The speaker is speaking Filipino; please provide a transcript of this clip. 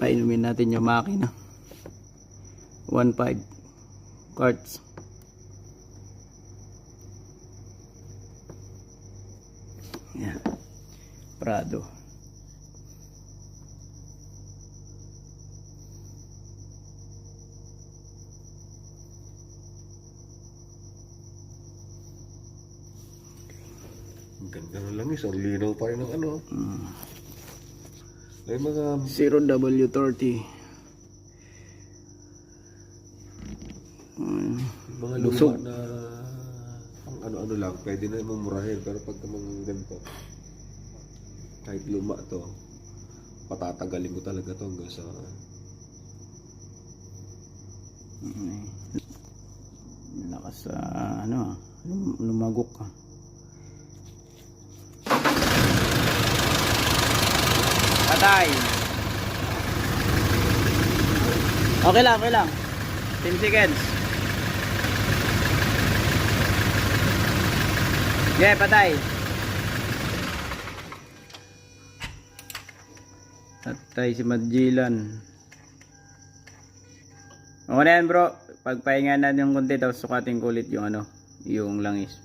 Painumin natin yung makina. 1.5 quarts. Yan. Prado. Ganda na lang ang linaw pa rin ng ano. May mga 0W30. mga Busog. luma na ang ano-ano lang, pwede na mumurahin. Pero pagka mga ganito, kahit luma to, patatagalin ko talaga to hanggang sa Lakas sa ano, lumagok ka. Patay. Okay lang, okay lang. 10 seconds. Yeah, patay. Patay si Magellan. Okay na yan bro. Pagpahinga natin yung konti tapos sukatin ko ulit yung ano, yung langis.